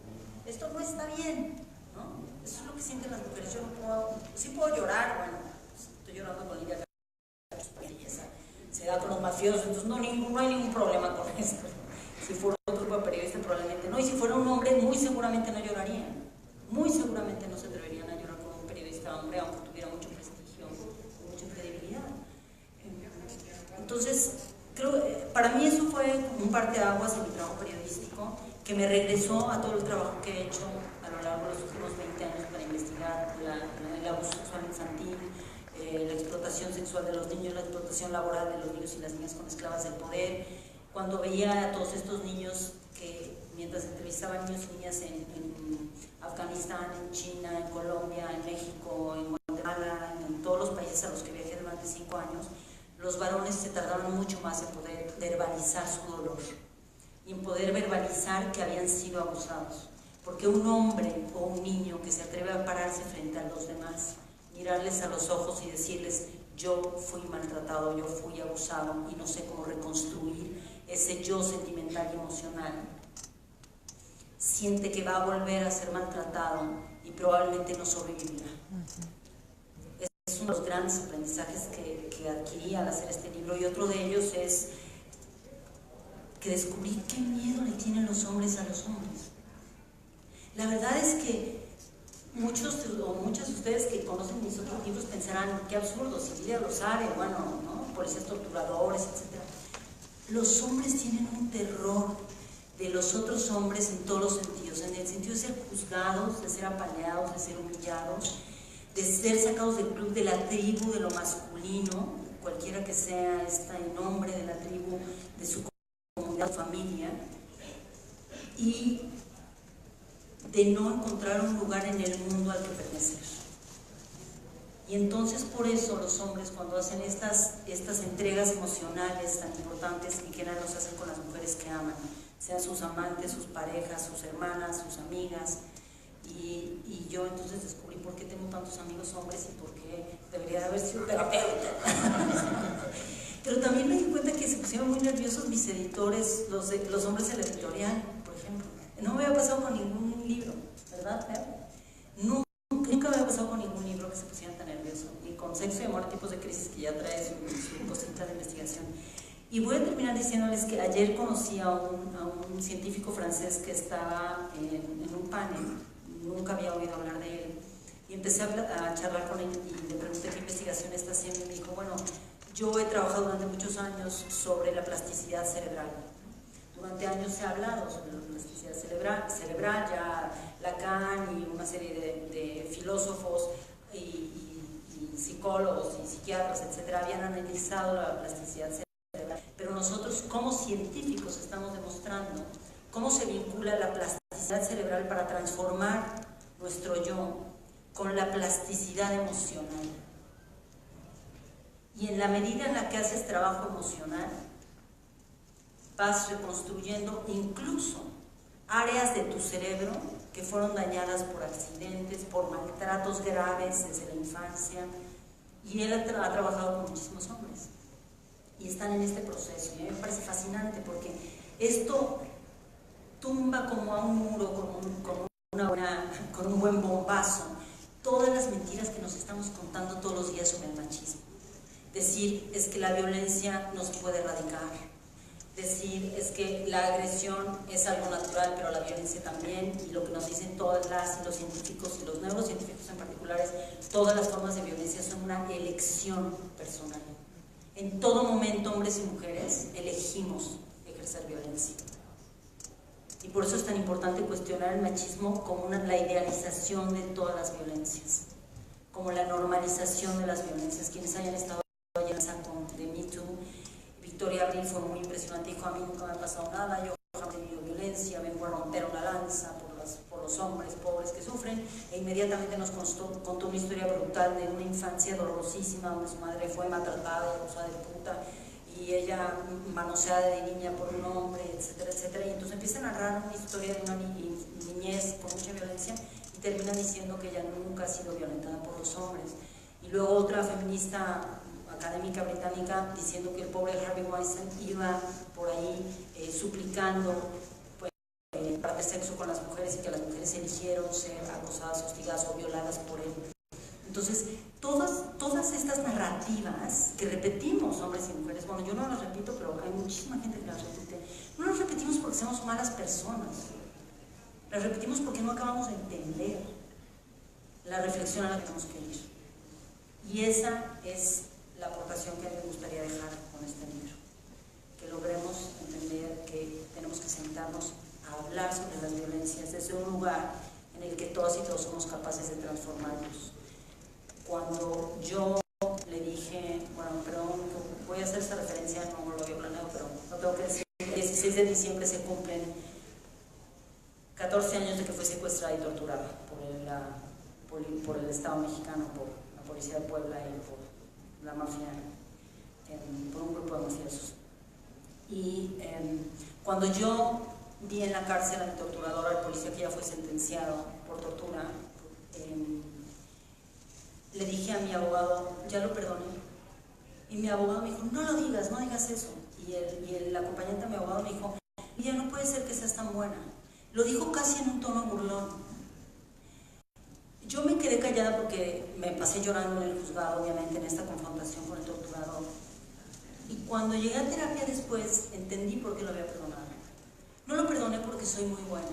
esto no está bien, ¿no? Eso es lo que sienten las mujeres. Yo no puedo, sí puedo llorar, bueno, estoy llorando con Lidia, se da con los mafiosos, entonces no hay ningún problema con esto. Si fuera otro grupo de periodistas probablemente no, y si fuera un hombre muy seguramente no llorarían, muy seguramente no se atreverían a llorar con un periodista hombre, aunque tuviera mucho prestigio, mucha credibilidad. Entonces, creo, para mí eso fue un parteaguas en mi trabajo periodístico, que me regresó a todo el trabajo que he hecho a lo largo de los últimos 20 años para investigar el abuso sexual infantil, la explotación sexual de los niños, la explotación laboral de los niños y las niñas como esclavas del poder. Cuando veía a todos estos niños que, mientras entrevistaba a niños y niñas en Afganistán, en China, en Colombia, en México, en Guatemala, en todos los países a los que viajé durante 5 años, los varones se tardaban mucho más en poder verbalizar su dolor y en poder verbalizar que habían sido abusados. Porque un hombre o un niño que se atreve a pararse frente a los demás, mirarles a los ojos y decirles: yo fui maltratado, yo fui abusado y no sé cómo reconstruir ese yo sentimental y emocional, siente que va a volver a ser maltratado y probablemente no sobrevivirá. Es uno de los grandes aprendizajes que adquirí al hacer este libro, y otro de ellos es que descubrí qué miedo le tienen los hombres a los hombres. La verdad es que muchos o muchas de ustedes que conocen mis otros libros pensarán: qué absurdo, si Lidia lo sabe, bueno, ¿no? Policías torturadores, etc. Los hombres tienen un terror de los otros hombres en todos los sentidos, en el sentido de ser juzgados, de ser apaleados, de ser humillados, de ser sacados del club de la tribu, de lo masculino, cualquiera que sea este nombre de la tribu, de su comunidad, familia, y de no encontrar un lugar en el mundo al que pertenecer. Y entonces por eso los hombres, cuando hacen estas entregas emocionales tan importantes, y que nada los hacen con las mujeres que aman, sean sus amantes, sus parejas, sus hermanas, sus amigas, y yo entonces descubrí por qué tengo tantos amigos hombres y por qué debería de haber sido terapeuta. Pero también me di cuenta que se pusieron muy nerviosos mis editores, los hombres de la editorial, por ejemplo. No me había pasado con ningún libro, ¿verdad, Fer? Nunca me había pasado con ningún libro que se pusieran tan nerviosos. Y con Sexo y Amor, tipos de crisis, que ya trae su cosita de investigación. Y voy a terminar diciéndoles que ayer conocí a un científico francés que estaba en un panel. Nunca había oído hablar de él. Y empecé a charlar con él y le pregunté qué investigación está haciendo. Y me dijo: bueno, yo he trabajado durante muchos años sobre la plasticidad cerebral. Durante años se ha hablado sobre la plasticidad cerebral, ya Lacan y una serie de filósofos y psicólogos y psiquiatras, etcétera, habían analizado la plasticidad cerebral. Pero nosotros, como científicos, estamos demostrando cómo se vincula la plasticidad cerebral para transformar nuestro yo con la plasticidad emocional. Y en la medida en la que haces trabajo emocional, vas reconstruyendo incluso áreas de tu cerebro que fueron dañadas por accidentes, por maltratos graves desde la infancia. Y él ha trabajado con muchísimos hombres y están en este proceso. Y a mí me parece fascinante porque esto tumba como a un muro con un buen bombazo todas las mentiras que nos estamos contando todos los días sobre el machismo. Decir es que la violencia no se puede erradicar. Decir es que la agresión es algo natural, pero la violencia también. Y lo que nos dicen todas las y los científicos y los neurocientíficos en particular es: todas las formas de violencia son una elección personal. En todo momento, hombres y mujeres elegimos ejercer violencia. Y por eso es tan importante cuestionar el machismo como la idealización de todas las violencias, como la normalización de las violencias. Quienes hayan estado allá de Me Too, Victoria Abril fue muy impresionante, dijo: a mí nunca me ha pasado nada, yo jamás he tenido violencia, vengo a romper una lanza por los hombres pobres que sufren. E inmediatamente nos contó una historia brutal de una infancia dolorosísima donde su madre fue maltratada y abusada de puta, y ella manoseada de niña por un hombre, etcétera, etcétera. Y entonces empieza a narrar una historia de una niñez con mucha violencia y termina diciendo que ella nunca ha sido violentada por los hombres. Y luego otra feminista académica británica diciendo que el pobre Harvey Weinstein iba por ahí suplicando para tener sexo con las mujeres, y que las mujeres eligieron ser acosadas, hostigadas o violadas por él. Entonces, todas estas narrativas que repetimos, hombres y mujeres, bueno, yo no las repito, pero hay muchísima gente que las repite, no las repetimos porque somos malas personas, las repetimos porque no acabamos de entender la reflexión a la que tenemos que ir. Y esa es la aportación que a mí me gustaría dejar con este libro, que logremos entender que tenemos que sentarnos a hablar sobre las violencias desde un lugar en el que todas y todos somos capaces de transformarnos. Cuando yo le dije, bueno, perdón, voy a hacer esta referencia, no lo había planeado, pero lo tengo que decir, el 16 de diciembre se cumplen 14 años de que fue secuestrada y torturada por el Estado mexicano, por la Policía de Puebla y por la mafia, por un grupo de mafiosos. Y cuando yo vi en la cárcel al torturador, al policía que ya fue sentenciado por tortura, le dije a mi abogado, ya lo perdoné. Y mi abogado me dijo, no lo digas, no digas eso. Y el acompañante de mi abogado me dijo, ya no puede ser que seas tan buena. Lo dijo casi en un tono burlón. Yo me quedé callada porque me pasé llorando en el juzgado, obviamente, en esta confrontación con el torturador. Y cuando llegué a terapia después, entendí por qué lo había perdonado. No lo perdoné porque soy muy buena.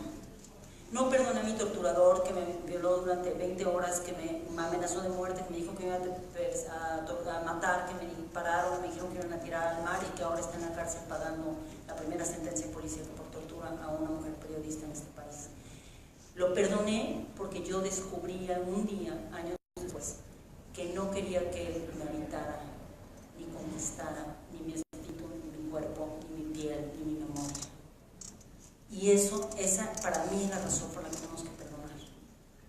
No perdoné a mi torturador que me violó durante 20 horas, que me amenazó de muerte, que me dijo que me iba a matar, que me dispararon, me dijeron que me iban a tirar al mar y que ahora está en la cárcel pagando la primera sentencia policíaca por tortura a una mujer periodista en este país. Lo perdoné porque yo descubrí algún día, años después, que no quería que él me habitara, ni conquistara, ni mi espíritu, ni mi cuerpo, ni mi piel, ni mi memoria. Y esa para mí es la razón por la que tenemos que perdonar,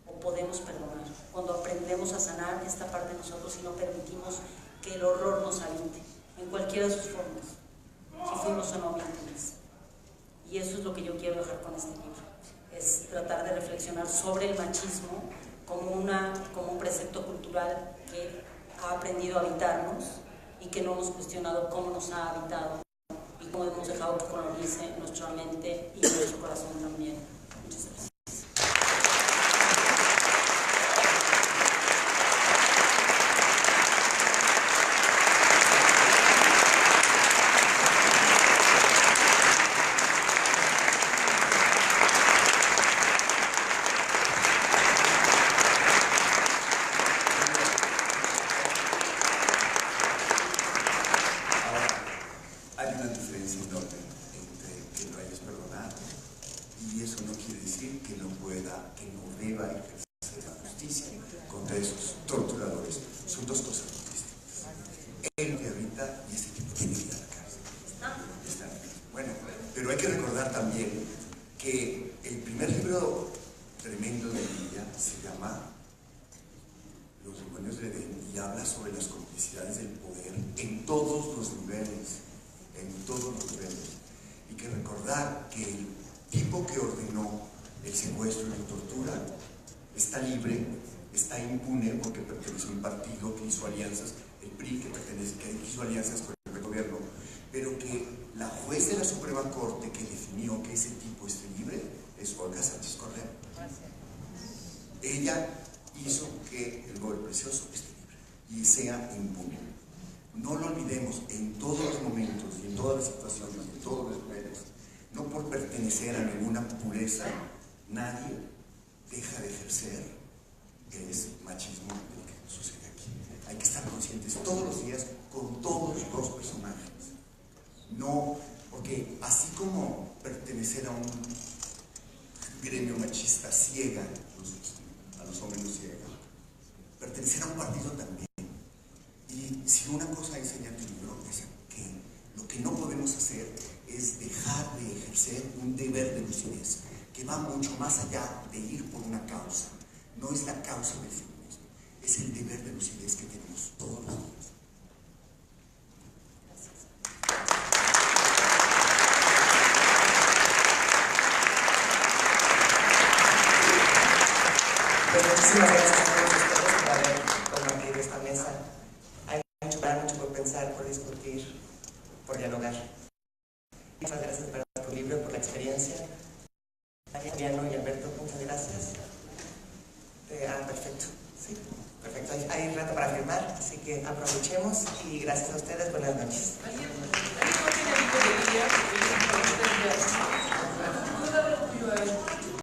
o podemos perdonar, cuando aprendemos a sanar esta parte de nosotros y no permitimos que el horror nos habite, en cualquiera de sus formas, si fuimos o no víctimas. Y eso es lo que yo quiero dejar con este libro, es tratar de reflexionar sobre el machismo como un precepto cultural que ha aprendido a habitarnos y que no hemos cuestionado cómo nos ha habitado y cómo hemos dejado que colonice nuestra mente y nuestro corazón también. Muchas gracias. Ella hizo que el golpe precioso esté libre y sea impune. No lo olvidemos en todos los momentos y en todas las situaciones y en todos los medios. No por pertenecer a ninguna pureza, nadie deja de ejercer el machismo del que sucede aquí. Hay que estar conscientes todos los días con todos los personajes. No, porque así como pertenecer a un gremio machista ciega, a los hombres los ciega, pertenecer a un partido también. Y si una cosa enseña tu libro es que lo que no podemos hacer es dejar de ejercer un deber de lucidez que va mucho más allá de ir por una causa. No es la causa del feminismo, es el deber de lucidez que tenemos todos los días. Muchísimas gracias a todos ustedes por haber compartido esta mesa. Hay mucho por pensar, por discutir, por dialogar. Muchas gracias por tu libro, por la experiencia. Fabiano y Alberto, muchas gracias. Perfecto. Sí, perfecto. Hay rato para firmar, así que aprovechemos y gracias a ustedes. Buenas noches. ¿Alguien no tiene libro de Lidia?